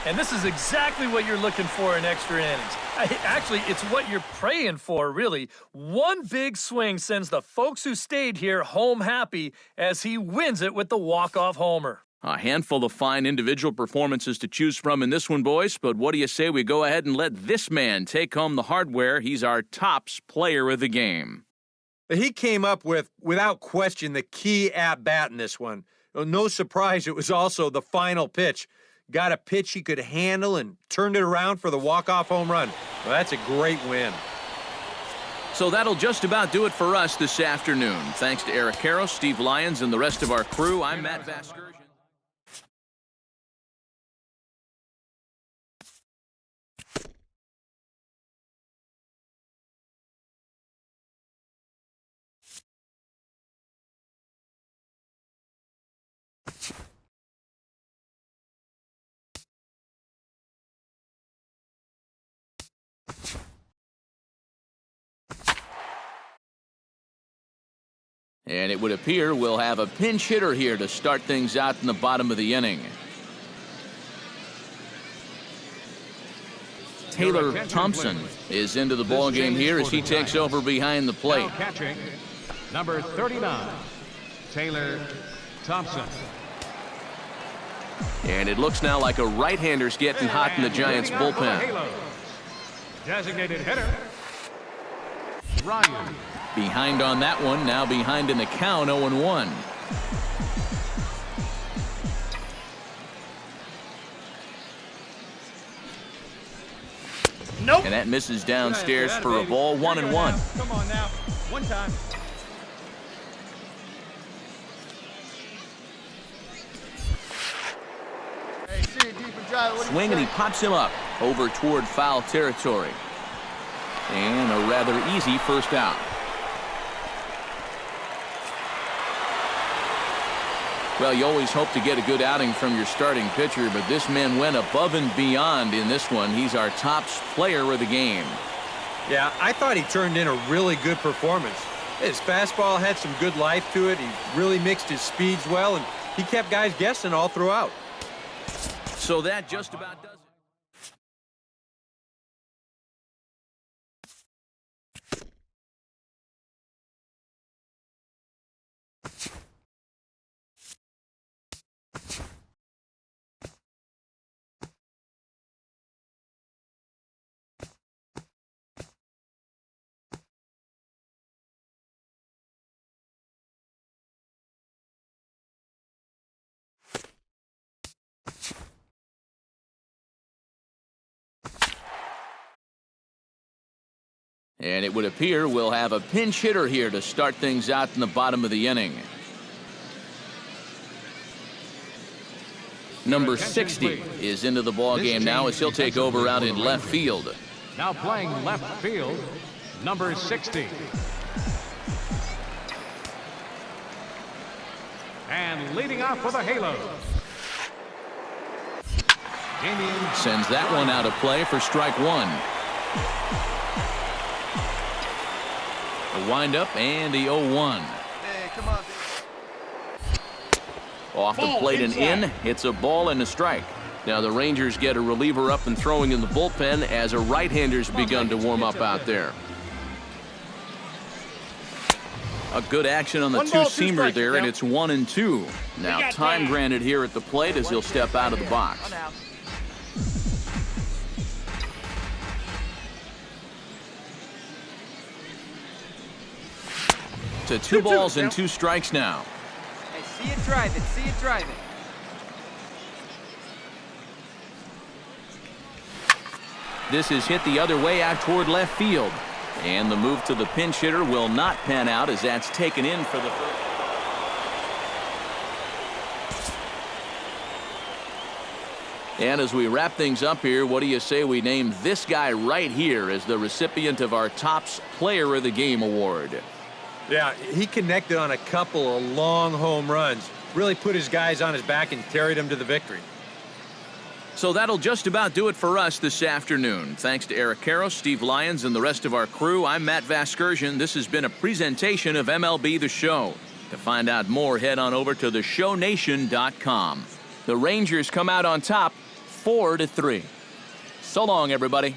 And this is exactly what you're looking for in extra innings. Actually, it's what you're praying for, really. One big swing sends the folks who stayed here home happy as he wins it with the walk-off homer. A handful of fine individual performances to choose from in this one, boys, but what do you say we go ahead and let this man take home the hardware? He's our tops player of the game. He came up with, without question, the key at-bat in this one. No surprise, it was also the final pitch. Got a pitch he could handle and turned it around for the walk-off home run. Well, that's a great win. So that'll just about do it for us this afternoon. Thanks to Eric Caro, Steve Lyons, and the rest of our crew, I'm Matt Vasgersian. And it would appear we'll have a pinch hitter here to start things out in the bottom of the inning. Taylor Thompson is into the ball game here as he takes over behind the plate. Now catching, number 39, Taylor Thompson. And it looks now like a right-hander's getting hot in the Giants bullpen. Designated hitter, Ryu. Behind on that one, now behind in the count, 0-1. Nope. And that misses downstairs for a ball, 1-1. Come on now. One time. Swing, and he pops him up over toward foul territory. And a rather easy first out. Well, you always hope to get a good outing from your starting pitcher, but this man went above and beyond in this one. He's our tops player of the game. Yeah, I thought he turned in a really good performance. His fastball had some good life to it. He really mixed his speeds well, and he kept guys guessing all throughout. So that just about does it. And it would appear we'll have a pinch hitter here to start things out in the bottom of the inning. Number 60 is into the ball game now as he'll take over out in left field. Now playing left field, number 60. And leading off for the Halos, Damien sends that one out of play for strike one. A windup and the 0-1. Hey, come on, Off the plate and in. It's a ball and a strike. Now the Rangers get a reliever up and throwing in the bullpen as a right-hander's begun to warm up out there. A good action on the two-seamer there, and it's 1-2. Now time granted here at the plate as he'll step out of the box. To 2 balls and 2 strikes now. Hey, see it, drive it. See it, drive it. This is hit the other way out toward left field. And the move to the pinch hitter will not pan out as that's taken in for the first. And as we wrap things up here, what do you say we name this guy right here as the recipient of our Tops Player of the Game award? Yeah, he connected on a couple of long home runs. Really put his guys on his back and carried them to the victory. So that'll just about do it for us this afternoon. Thanks to Eric Caro, Steve Lyons, and the rest of our crew, I'm Matt Vasgersian. This has been a presentation of MLB The Show. To find out more, head on over to theshownation.com. The Rangers come out on top 4-3. So long, everybody.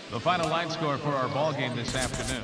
The final line score for our ball game this afternoon.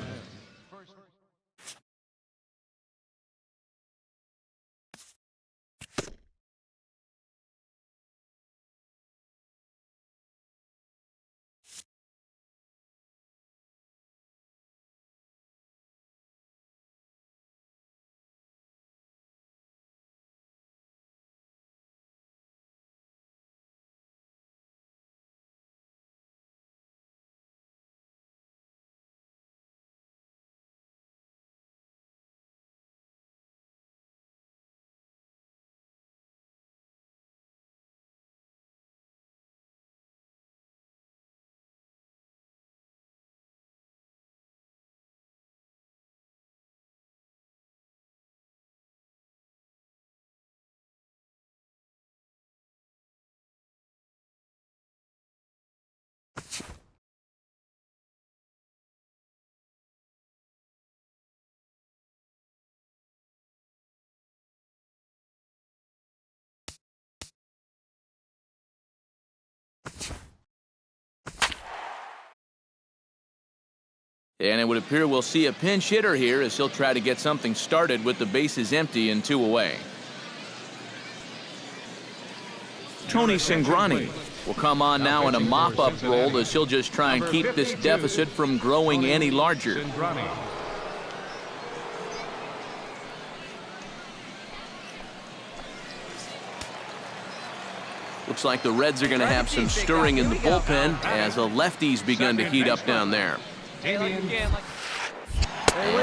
And it would appear we'll see a pinch hitter here as he'll try to get something started with the bases empty and 2 away. Tony Cingrani will come on now in a mop-up role as he'll just try and keep this deficit from growing any larger. Looks like the Reds are going to have some stirring in the bullpen as the lefties begun to heat up down there. And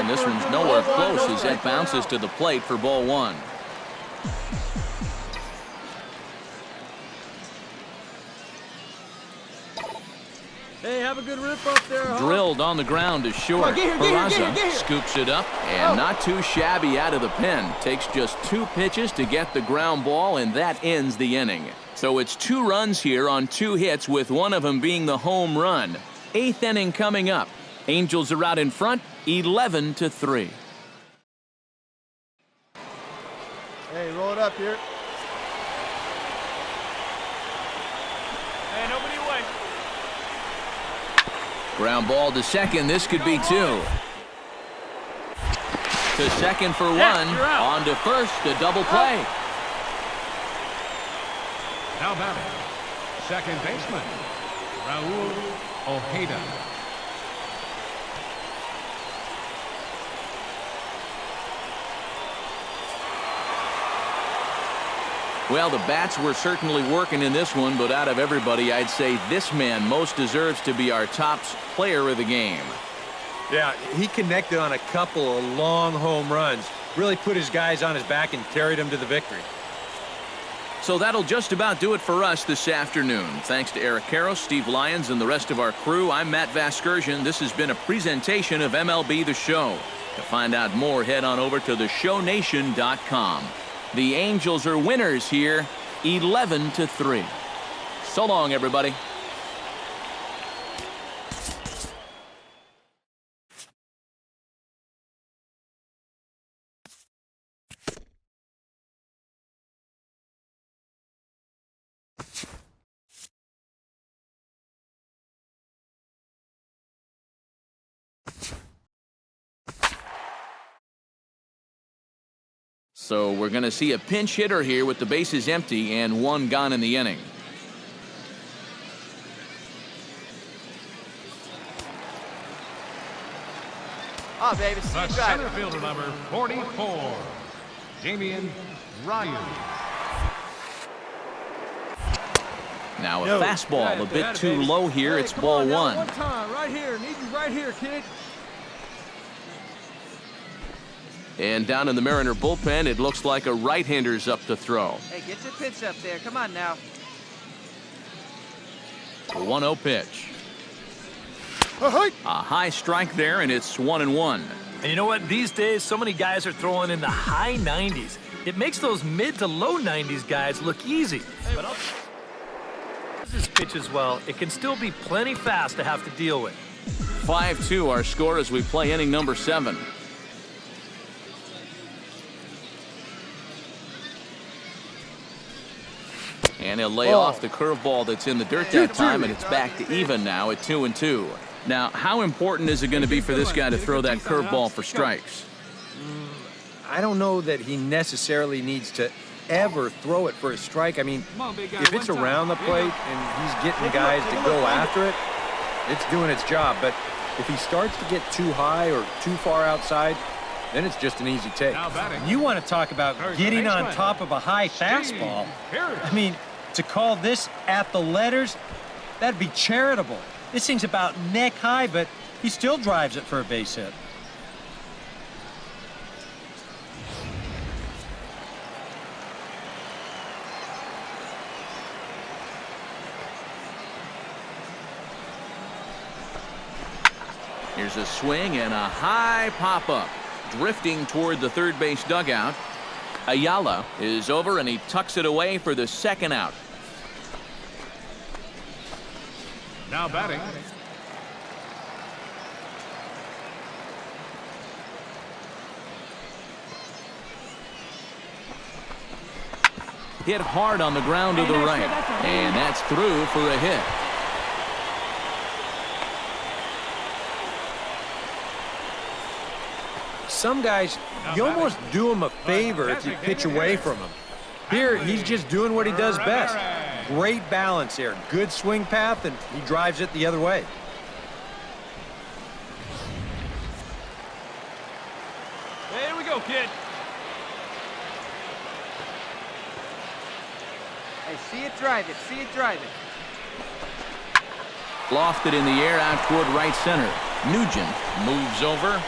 this one's nowhere close as it bounces to the plate for ball 1. Hey, have a good rip up there, huh? Drilled on the ground to short. Peraza scoops it up and not too shabby out of the pen. Takes just 2 pitches to get the ground ball, and that ends the inning. So it's 2 runs here on 2 hits, with one of them being the home run. 8th inning coming up. Angels are out in front, 11-3. Hey, roll it up here. Hey, nobody away. Ground ball to second. This could be 2. To second for 1. On to first, a double play. Now batting, second baseman, Raul Ojeda. Well, the bats were certainly working in this one, but out of everybody, I'd say this man most deserves to be our top player of the game. Yeah, he connected on a couple of long home runs. Really put his guys on his back and carried them to the victory. So that'll just about do it for us this afternoon. Thanks to Eric Karros, Steve Lyons, and the rest of our crew. I'm Matt Vasgersian. This has been a presentation of MLB The Show. To find out more, head on over to theshownation.com. The Angels are winners here, 11-3. So long, everybody. So we're going to see a pinch hitter here with the bases empty and 1 gone in the inning. Oh, baby, see The you drive center it. fielder, number 44, Damien Ryu. Now a fastball a bit too low here. Hey, It's come ball on now, 1. One time, right here. Need you right here, kid. And down in the Mariner bullpen, it looks like a right-hander's up to throw. Hey, get your pitch up there. Come on now. A 1-0 pitch. A high strike there, and it's 1-1. And you know what? These days, so many guys are throwing in the high 90s. It makes those mid to low 90s guys look easy. But this pitch as well, it can still be plenty fast to have to deal with. 5-2 our score as we play inning number 7. And he'll lay off the curveball that's in the dirt that time, and it's back to even now at 2-2. Now, how important is it going to be for this guy to throw that curveball for strikes? I don't know that he necessarily needs to ever throw it for a strike. I mean, if it's around the plate and he's getting guys to go after it, it's doing its job. But if he starts to get too high or too far outside, then it's just an easy take. You want to talk about getting on top of a high fastball. I mean, to call this at the letters, that'd be charitable. This thing's about neck high, but he still drives it for a base hit. Here's a swing and a high pop-up. Drifting toward the third base dugout. Ayala is over, and he tucks it away for the second out. Now batting. Hit hard on the ground to the right. And that's through for a hit. Some guys, you almost do him a favor if you pitch away from him. Here, he's just doing what he does best. Great balance here. Good swing path, and he drives it the other way. Here we go, kid. Hey, see it, drive it. See it, drive it. Lofted in the air out toward right center. Nugent moves over.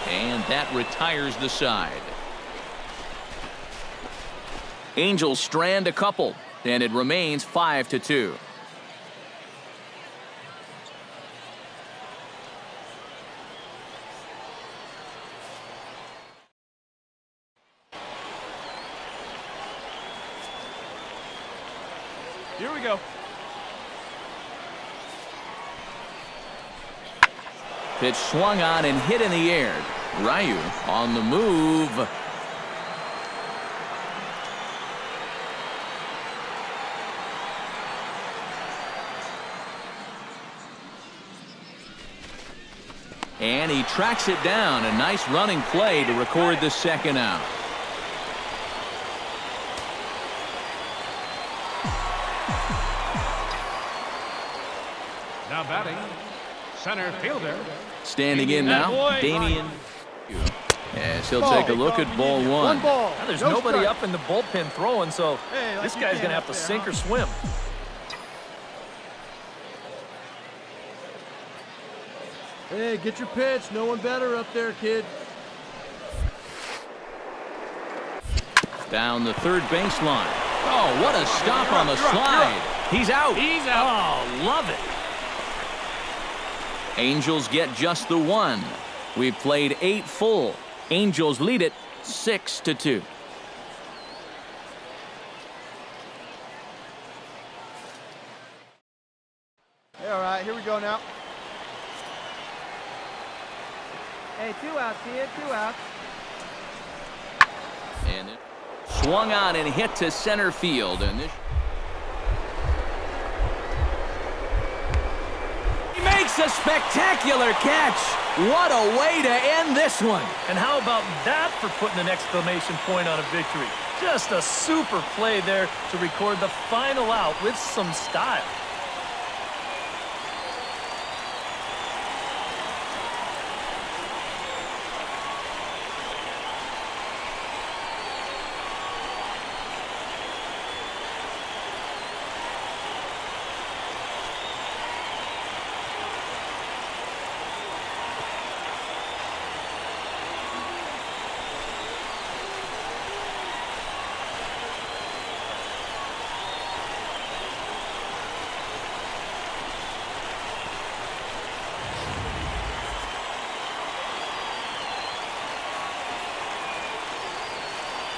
And that retires the side. Angels strand a couple, and it remains 5-2. Here we go. Pitch swung on and hit in the air. Ryu on the move. And he tracks it down. A nice running play to record the second out. Now batting. Center fielder. Standing in now, Damien Ryu. As he'll take a look at ball one. Ball. Now, there's No nobody strike. up in the bullpen throwing, so Hey, like this you guy's can going to have up to there, sink huh? or swim. Hey, get your pitch. No one better up there, kid. Down the third baseline. Oh, what a stop on the slide. He's out. He's out. Oh, love it. Angels get just the one. We've played 8 full. Angels lead it 6-2. Hey, all right, here we go now. Hey, 2 outs, kid. 2 outs. And it swung on and hit to center field. And this he makes a spectacular catch. What a way to end this one. And how about that for putting an exclamation point on a victory? Just a super play there to record the final out with some style.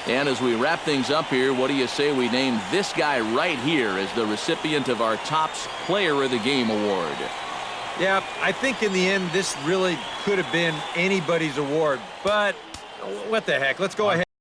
And as we wrap things up here, what do you say we name this guy right here as the recipient of our Topps Player of the Game award? Yeah, I think in the end, this really could have been anybody's award. But what the heck? Let's go ahead.